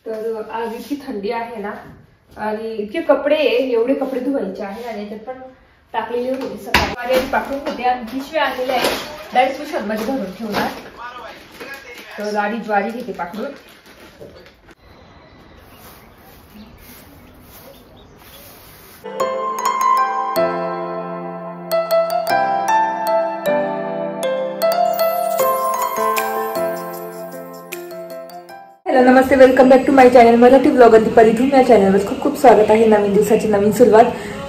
तर आज इतकी थंडी आहे ना आणि इतके कपडे एवढे कपडे धुवायचे आहे आणि याच्यात पण टाकलेली होती सकाळी पाठवून होते आणि पिशव्या आणलेल्या आहे डायरेक्ट पिशव्यां मध्ये भरून ठेवणार. तर आधी ज्वारी घेते पाकडून. हॅलो नमस्ते, welcome back to my channel Marathi blogger Deepali Dhoom. या चॅनलवर खूप खूप स्वागत आहे. नवीन दिवसाची नवीन सुरुवात.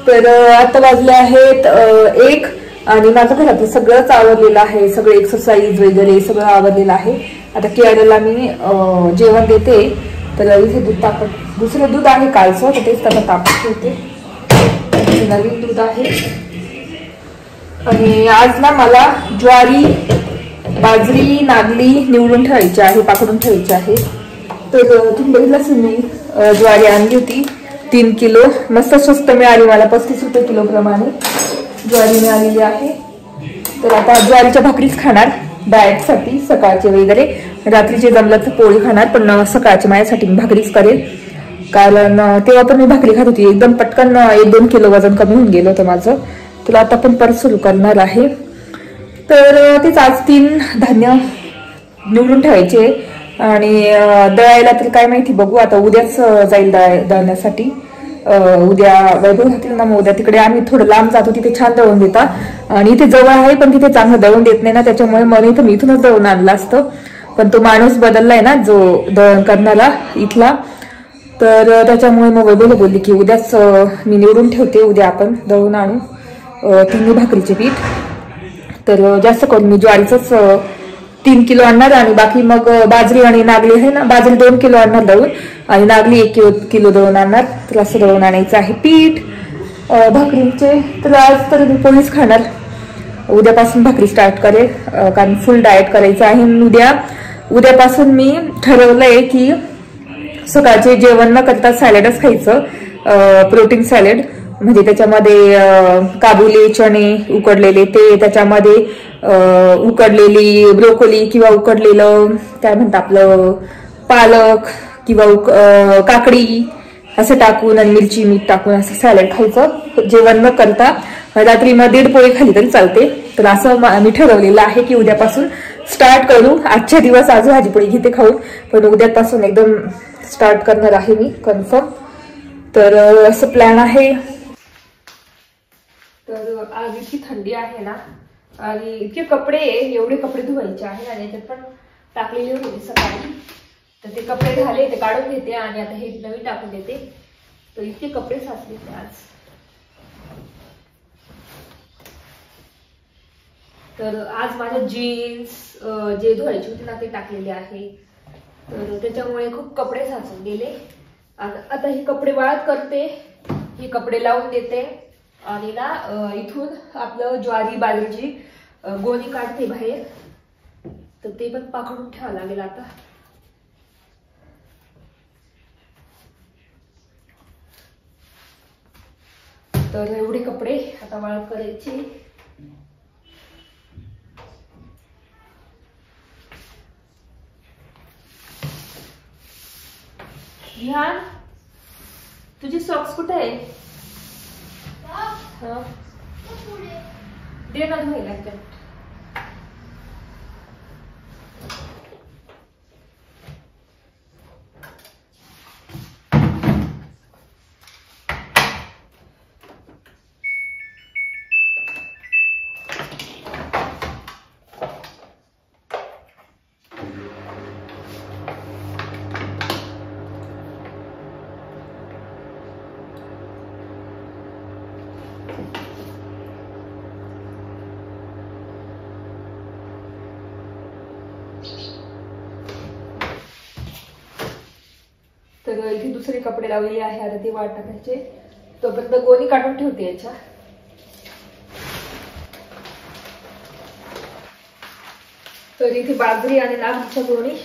तर आता वाजले आहेत 1 आणि माझं घरातलं सगळंच आवरलेलं आहे. सगळं एक्सरसाइज वगैरे सगळं आवरलेलं आहे. आता कियाराला मी जेवण देते. तर इथे दूध तापत, दुसरं दूध आहे कालचं, तर तेच त्याला तापत ठेवते. नवीन दूध आहे. आणि आज ना मला ज्वारी, बाजरी, नागली निवडून ठेवायची आहे, पाकडून ठेवायची आहे. तर तुम्ही बघितलं असेल मी ज्वारी आणली होती 3 किलो. मस्त स्वस्त मिळाली मला, 35 रुपये किलो प्रमाणे ज्वारी मिळालेली आहे. तर आता ज्वारीच्या भाकरीच खाणार डाएटसाठी सकाळचे वगैरे. रात्रीचे जमलं तर पोळी खाणार, पण सकाळच्या माझ्यासाठी मी भाकरीच करेल. कारण तेव्हा पण मी भाकरी खात होती. एकदम पटकन 1-2 किलो वजन कमी होऊन गेलं होतं माझं. तर आता पण परत सुरू करणार आहे. तर तेच आज 3 धान्य निवडून ठेवायचे आणि दळायला तर काय माहिती, बघू आता. उद्याच जाईल दळण्यासाठी. उद्या वैभव राहतील ना, मग उद्या तिकडे आम्ही थोडं लांब जातो, तिथे छान दळून देतात. आणि इथे जवळ आहे पण तिथे चांगलं दळून देत नाही ना, त्याच्यामुळे मला इथं मी इथूनच दळून आणलं असतं. पण तो माणूस बदललाय ना जो दळण करणारा इथला, तर त्याच्यामुळे मग वैभवला बोलली की उद्याच मी निवडून ठेवते, उद्या आपण दळून आणू 3 भाकरीचे पीठ. तर जास्त करून मी ज्वारीचंच 3 किलो आणणार आणि बाकी मग बाजरी आणि नागली आहे ना, बाजरी 2 किलो आणणार दळून आणि नागली 1 किलो दळून आणणार. तर असं दळून आणायचं आहे पीठ भाकरीचे. तर आज तर मी पोळीच खाणार. उद्यापासून भाकरी स्टार्ट करेल, कारण फुल डाएट करायचं आहे. उद्यापासून मी ठरवलंय की सकाळचे जेवण न करता सॅलडच खायचं, प्रोटीन सॅलड. म्हणजे त्याच्यामध्ये काबुली चणे उकडलेले, ते त्याच्यामध्ये उकडलेली ब्रोकोली किंवा उकडलेलं काय म्हणतात आपलं पालक किंवा काकडी असं टाकून आणि मिरची मीठ टाकून असं सॅलड खायचं जेवण न करता. रात्री मग 1.5 पोळी खाली तरी चालते. तर असं मी ठरवलेलं आहे की उद्यापासून स्टार्ट करू. आजच्या दिवस आज भाजीपोळी घेते खाऊन, पण उद्यापासून एकदम स्टार्ट करणार आहे मी कन्फर्म. तर असं प्लॅन आहे. तर आज इतकी थंडी आहे ना आणि इतके कपडे एवढे कपडे धुवायचे आहे आणि याच्यात पण टाकलेली होती सकाळी. तर ते कपडे झाले ते काढून घेते आणि आता हे नवीन टाकून देते. तर इतके कपडे साचले आज. तर आज माझ्या जीन्स जे धुवायचे होते ना ते टाकलेले आहे. तर त्याच्यामुळे खूप कपडे साचून गेले. आता हे कपडे वाळत करते, हे कपडे लावून देते आणि ना इथून आपलं ज्वारी बाजरीची गोणी काढते बाहेर. तर ते पण पाकडून ठेवावं लागेल आता. तर एवढे कपडे आता वाळत करायचे. ध्यान, तुझी सॉक्स कुठे आहे? दे ना धुवायला. तर इथे दुसरे कपडे लावलेले आहे. आता ते वाट टाकायचे. तोपर्यंत गोणी काढून ठेवते याच्या. तर इथे बाजरी आणि नागलीच्या गोणी.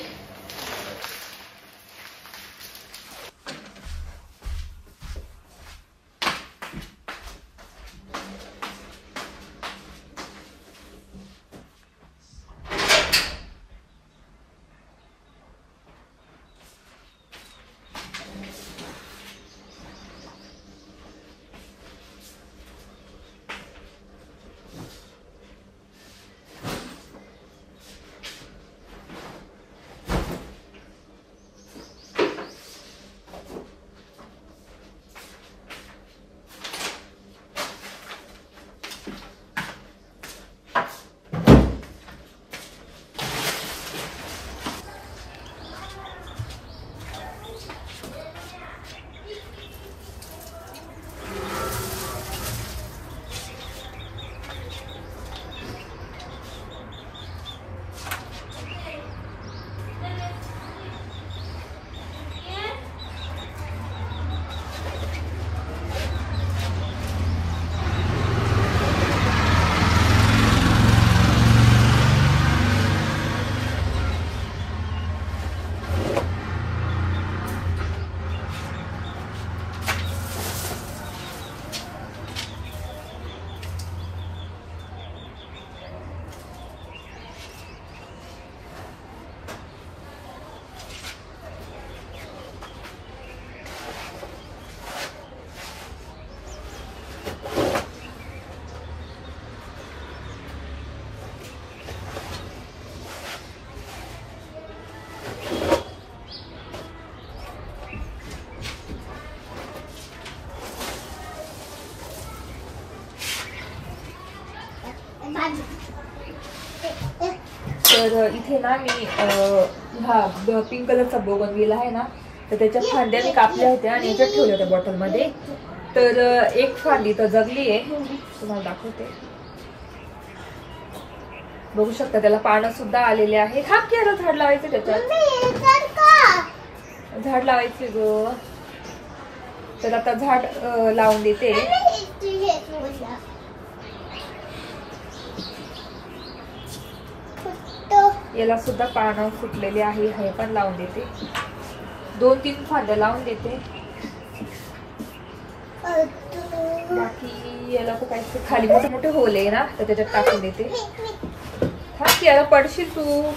तर इथे ना मी हा पिंक कलरचा बोगनविला आहे ना, तर त्याच्या फांद्या मी कापल्या होत्या आणि याच्यात ठेवल्या होत्या बॉटलमध्ये. तर एक फांदी तर जगली आहे, तुम्हाला दाखवते. बघू शकता त्याला पानं सुद्धा आलेले आहेत. हा केला झाड लावायचं, त्याच्यात झाड लावायचे ग. तर आता झाड लावून देते. याला सुद्धा पानं फुटलेले आहे, हे पण लावून देते. 2-3 फांद्या लावून देते. बाकी याला तर काही खाली मोठे मोठे होल आहे ना, तर त्याच्यात टाकून देते. थांब याला पडशील तू.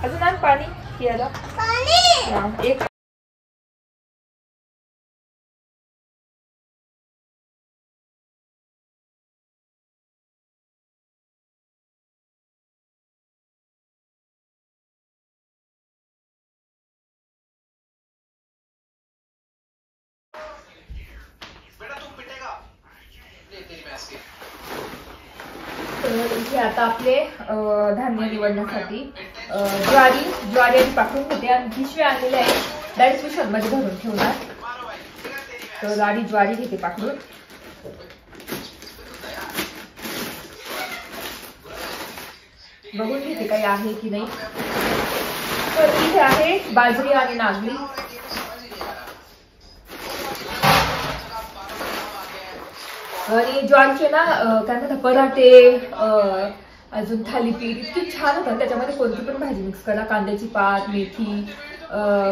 अजून आण पाणी याला. एक इथे आता आपले धान्य निवडण्यासाठी ज्वारी आणि पाकडून घेते आणि पिशवी आणलेले आहे. डायरेक्ट पिशव्यात मध्ये भरून ठेवणार. तर आधी ज्वारी घेते पाकडून. बघून घेते काही आहे की नाही. तर इथे आहे बाजरी आणि नागली. आणि ज्वारीचे ना काय म्हणतात पराठे, अजून थालीपीठ इतकी छान होतात. त्याच्यामध्ये कोणती पण भाजी मिक्स करा, कांद्याची पात, मेथी,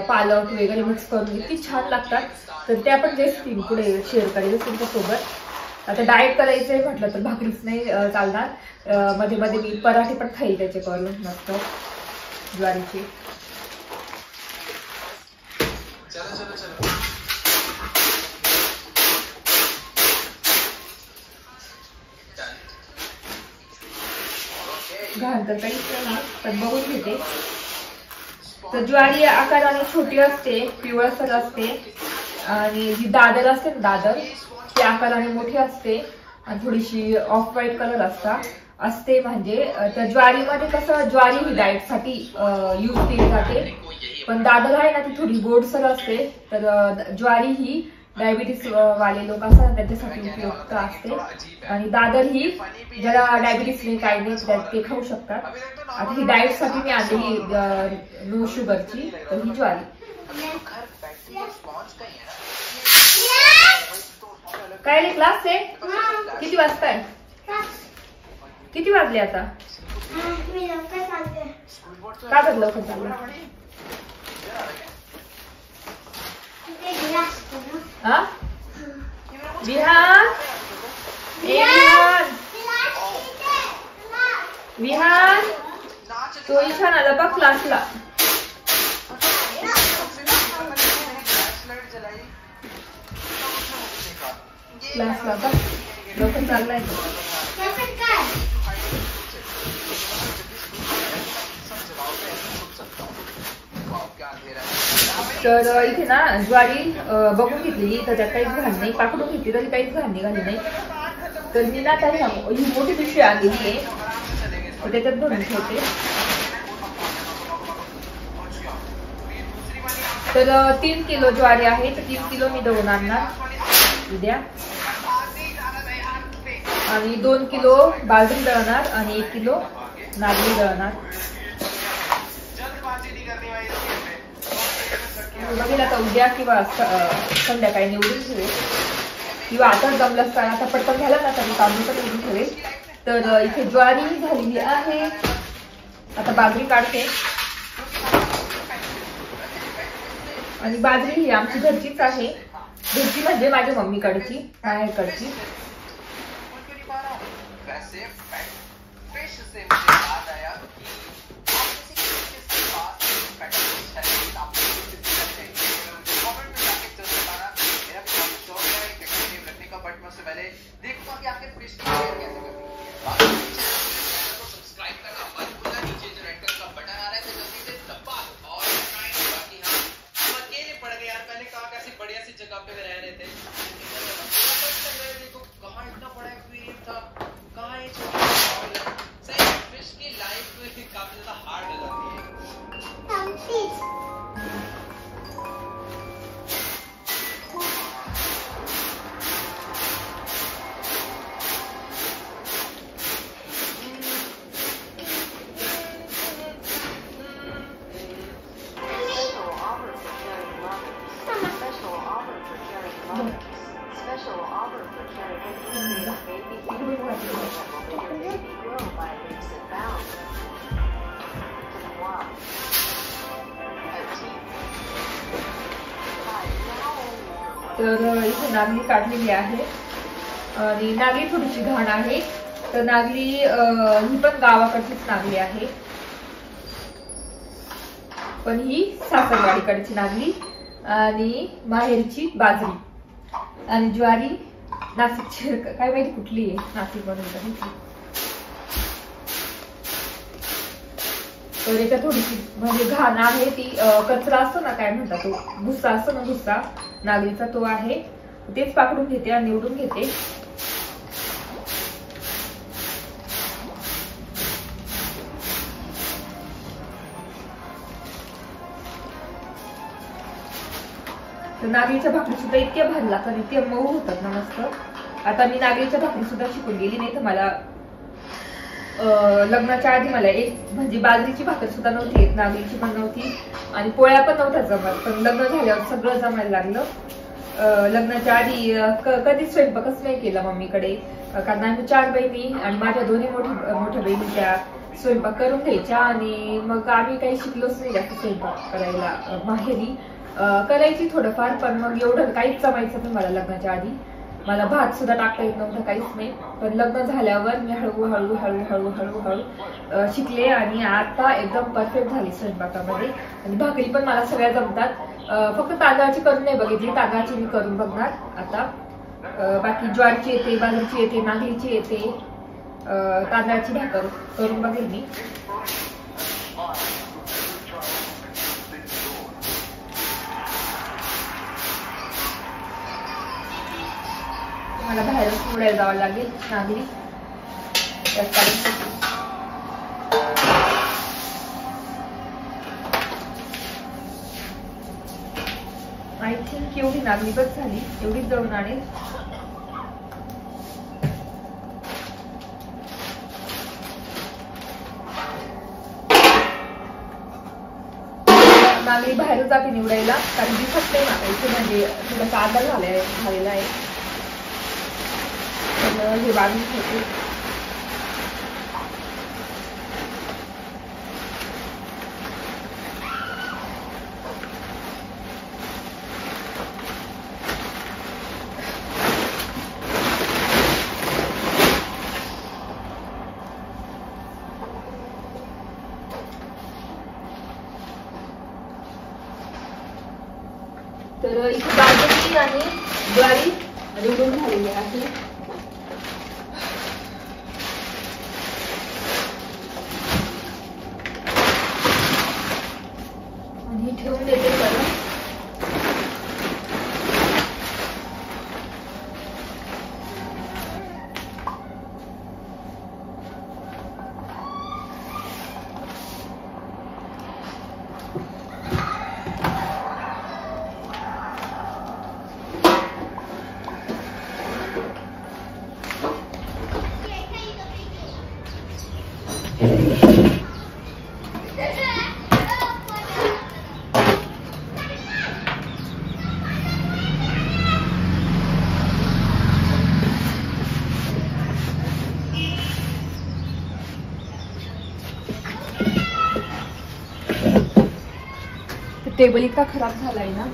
पालक वगैरे मिक्स करून इतकी छान लागतात. तर त्या पण रेसिपी पुढे शेअर करेल तुमच्यासोबत. आता डाएट करायचंय म्हटलं तर भाकरीच नाही चालणार. मध्ये मध्ये मी पराठे पण खाईल त्याचे करून मस्त ज्वारीचे. घाण तर काहीच नाही, पण बघून घेते. तर ज्वारी आकाराने छोटी असते, पिवळसर असते. आणि जी दादर असते ना, दादर ती आकाराने मोठी असते आणि थोडीशी ऑफ व्हाईट कलर असते. म्हणजे त्या ज्वारीमध्ये कसं ज्वारी ही डाएट साठी यूज केली जाते, पण दादर आहे ना ती थोडी गोडसर असते. तर ज्वारी ही डायबिटीस वाले लोक असतात त्याच्यासाठी उपयुक्त असते. आणि दादर ही ज्याला डायबिटीस नाही काही नाही ते खाऊ शकतात. आता ही डाएट साठी मी आणलेली नो शुगरची. तर ही ज्वारी काय क्लास आहे. किती वाजता आहे, किती वाजले आता. का बरं लवकर चाललं. हा विहान, विहान तो इथं आला बघ क्लासला. क्लासला बघ लवकर चाललाय. तर इथे ना ज्वारी बघून घेतलेली, त्याच्यात काहीच घाण नाही. पाकडून घेतली तरी काहीच घाण निघाली नाही. तर मी ना काही ही मोठी पिशवी आलेली आहे, त्याच्यात भरून ठेवते. तर 3 किलो ज्वारी आहे, तर 3 किलो मी दळून आणणार उद्या. आणि 2 किलो बाजरी दळणार आणि 1 किलो नागली दळणार. बघेल आता उद्या किंवा संध्याकाळी निवडून ठेवेल, किंवा आता जमलं असताना आता पटकन झाला ना तर तांदूळ पण निवडून ठेवेल. तर इथे ज्वारी झालेली आहे. आता बाजरी काढते. आणि बाजरी ही आमची घरचीच आहे. घरची म्हणजे माझ्या मम्मीकडची, माहेरकडची. से फिश से मुझे याद आया कि आप किसी के पास पेट फिश है, आप किसी करते हैं मुझे कमेंट में जाके जरूर बताना। मेरा बहुत शौक है एक एक्वेरियम रखने का, बट मैं उससे पहले देखूंगा कि आपके फिश की केयर कैसे करनी है। बाकी चैनल को सब्सक्राइब करना मत भूलना, नीचे जो रेड कलर का बटन आ रहा है तो जल्दी से दबा दो। और बाकी हाँ, हम अकेले पड़ गए यार, मैंने कहा कैसी बढ़िया सी जगह पे रह रहे थे, देखो कहाँ इतना बड़ा एक्वेरियम था, कहाँ ये छोटा सही। फिश की लाइफ काफी ज्यादा हार्ड हो जाती है। तर इथे नागली काढलेली आहे आणि नागली थोडीशी घाण आहे, तर नागली ही पण गावाकडचीच नागली आहे, पण ही सासरवाडीकडची नागली आणि माहेरची बाजरी आणि ज्वारी नाशिकची काय माहिती कुठली आहे, नाशिक मधून तर याच्यात थोडीशी म्हणजे घाण आहे ती, कचरा असतो ना काय म्हणतात तो भुस्सा असतो ना, भुस्सा नागलीचा तो आहे, तेच पाकडून घेते आणि निवडून घेते। तर नागलीच्या भाकरी सुद्धा इतक्या भारी लागतात, इतक्या मऊ होतात ना मस्त। आता मी नागलीच्या भाकरी सुद्धा शिकून गेली, नाही तर मला लग्नाच्या आधी मला एक म्हणजे बाजरीची भाकर सुद्धा नव्हती येत, नागलीची पण नव्हती आणि पोळ्या पण नव्हत्या जमत, पण लग्न झाल्यावर सगळं जमायला लागलं। लग्नाच्या आधी कधीच स्वयंपाकच नाही केला मम्मीकडे, कारण आम्ही 4 बहिणी आणि माझ्या दोन्ही मोठ्या बहिणी त्या स्वयंपाक करून घ्यायच्या आणि मग आम्ही काही शिकलोच नाही जास्त स्वयंपाक करायला। माहेरी करायची थोडंफार, पण मग एवढं काहीच जमायचं पण मला लग्नाच्या आधी, मला भात सुद्धा टाकता येत नव्हतं, काहीच नाही। पण लग्न झाल्यावर मी हळूहळू हळूहळू हळूहळू शिकले आणि आता एकदम परफेक्ट झाली स्वयंपाकामध्ये आणि भाकरी पण मला सगळ्या जमतात। फक्त तांदळाची करून नाही बघितली, तांदळाची मी करून बघणार आता। बाकी ज्वारीची येते, बाजरीची येते, नागलीची येते, तांदळाची भाकर करून बघेल मी। मला बाहेरच निवडायला जावं लागेल नागली, आय थिंक एवढी नागली बस झाली, एवढीच जाऊन आणेल। नागली बाहेर जाते निवडायला, कारण दिसत नाही ना इथे, म्हणजे थोडासा आधार झालेला आहे, हे बाजून घेते। तर इथे बाजरी आणि ज्वारी निवडून झालेली आहे। ठेवून देते परत। टेबल इतका खराब झालाय ना,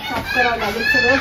साफ करावं लागेल सगळं।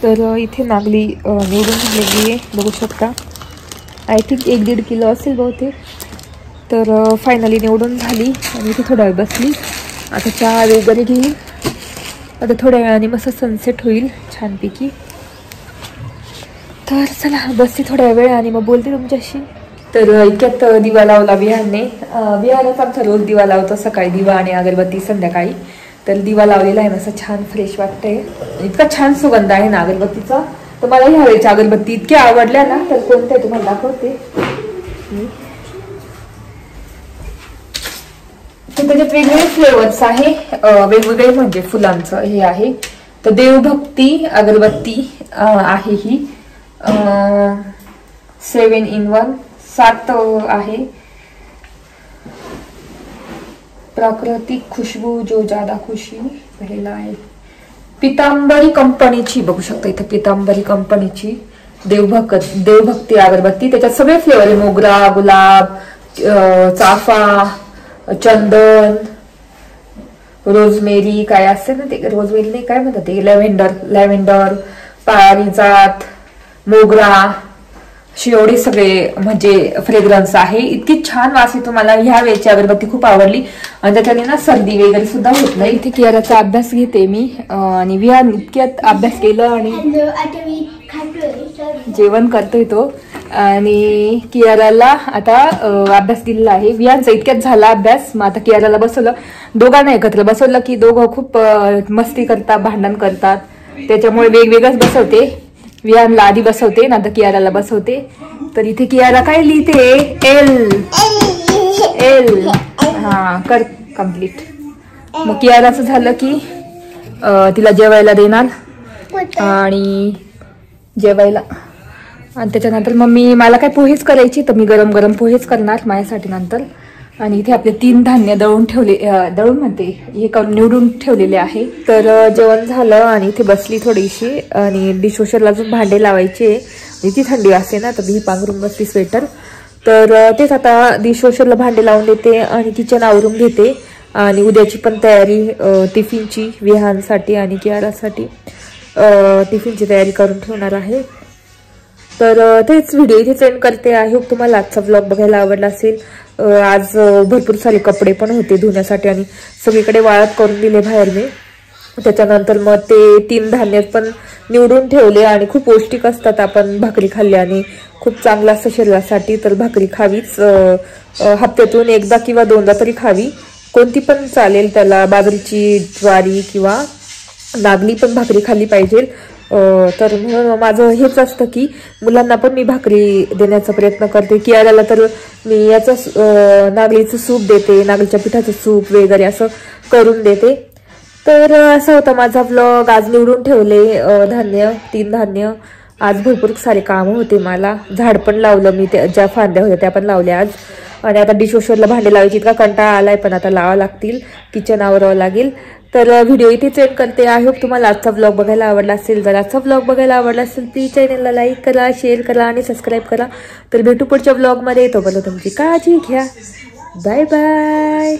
तर इथे नागली निवडून झालेली आहे, बघू शकता. आय थिंक 1-1.5 किलो असेल बहुतेक. तर फायनली निवडून झाली आणि इथे थोडा वेळ बसली. आता चहा वगैरे घेईल. आता थोड्या वेळाने मस्त सनसेट होईल छानपैकी. तर चला बसते थोड्या वेळ आणि मग बोलते तुमच्याशी. तर इतक्यात दिवा लावला विहानने. विहानच आमचा रोज दिवा लावतो, सकाळी दिवा आणि अगरबत्ती, संध्याकाळी. तर दिवा लावलेला आहे, मस्त छान फ्रेश वाटतंय. इतका छान सुगंध आहे ना अगरबत्तीचा. तर मला ह्या वेळेच्या अगरबत्ती इतक्या आवडल्या ना, तर कोणत्या तुम्हाला दाखवते. त्याच्यात वेगवेगळे फ्लेवर्स आहे, वेगवेगळे म्हणजे फुलांचं हे आहे. तर देवभक्ती अगरबत्ती आहे ही. 7 in 1 7 आहे. प्राकृतिक खुशबू जो ज्यादा खुशी पहिला आहे. पितांबरी कंपनीची, बघू शकता इथे पितांबरी कंपनीची देवभक्ती अगरबत्ती. त्याच्यात सगळे फ्लेवर आहे, मोगरा, गुलाब, चाफा, चंदन, रोजमेरी, काय असते ना ते, रोजमेरी नाही काय म्हणतात ते, लॅव्हेंडर, पारिजात, मोगरा, एवढे सगळे म्हणजे फ्रेग्रन्स आहे. इतकी छान वास येतो. मला ह्या वेळची अगरबत्ती खूप आवडली आणि त्याच्याने ना सर्दी वगैरे सुद्धा होत नाही. इथे कियाराचा अभ्यास घेते मी आणि विहान इतक्यात अभ्यास केलं आणि जेवण करतोय तो. आणि कियाराला आता अभ्यास दिलेला आहे. विहानचा इतक्यात झाला अभ्यास. मग आता कियाराला बसवलं, दोघांना एकत्र बसवलं की दोघं खूप मस्ती करतात, भांडण करतात. त्याच्यामुळे वेगवेगळंच बसवते. विहानला आधी बसवते, नंतर कियाराला बसवते. तर इथे कियारा काय लिहिते, एल. हा कर कम्प्लीट. मग कियाराचं झालं की तिला जेवायला देणार आणि जेवायला. आणि त्याच्यानंतर मग मला काय पोहेच करायची, तर मी गरम गरम पोहेच करणार माझ्यासाठी नंतर. आणि इथे आपले 3 धान्य दळून म्हणते हे करून निवडून ठेवलेले आहे. तर जेवण झालं आणि इथे बसली थोडीशी आणि डिशवॉशरला अजून भांडे लावायचे. इतकी थंडी असते ना, तर ही पांघरून बसली स्वेटर. तर तेच आता डिशवॉशरला भांडे लावून देते आणि किचन आवरून घेते. आणि उद्याची पण तयारी टिफिनची, विहानसाठी आणि कियारासाठी टिफिनची तयारी करून ठेवणार आहे. तर तेच व्हिडिओ इथे सेंड करते. आय होप तुम्हाला आजचा व्लॉग बघायला आवडला असेल. आज भरपूर सारे कपडे पण होते धुण्यासाठी आणि सगळीकडे वाळत करून दिले बाहेर मी. त्याच्यानंतर मग ते 3 धान्य पण निवडून ठेवले आणि खूप पौष्टिक असतात. आपण भाकरी खाल्ल्याने खूप चांगलं असतं शरीरासाठी. तर भाकरी खावीच, हप्त्यातून एकदा किंवा 2दा तरी खावी. कोणती पण चालेल त्याला, बाजरीची, ज्वारी किंवा नागली पण भाकरी खाल्ली पाहिजे. तर म्हणून माझं हेच असतं की मुलांना पण मी भाकरी देण्याचा प्रयत्न करते. कियाराला तर मी याचं नागलीचं सूप देते, नागलीच्या पिठाचं सूप वगैरे असं करून देते. तर असा होता माझा व्लॉग. आज निवडून ठेवले 3 धान्य. आज भरपूर सारे कामं होते मला. झाड पण लावलं मी, ज्या फांद्या होत्या त्या पण लावल्या आज. आणि आता डिशवॉशरला भांडे लावायची इतका कंटाळा आलाय, पण आता लावावं लागतील, किचन आवरावं लागेल. तर व्हिडिओ इथेच एंड करते. आय होप तुम्हाला आजचा व्लॉग बघायला आवडला असेल. जर आजचा व्लॉग बघायला आवडला असेल प्लीज चॅनलला लाईक करा, शेअर करा आणि सबस्क्राईब करा. तर भेटू पुढच्या व्लॉगमध्ये. तोपर्यंत तुमची काळजी घ्या. Bye bye.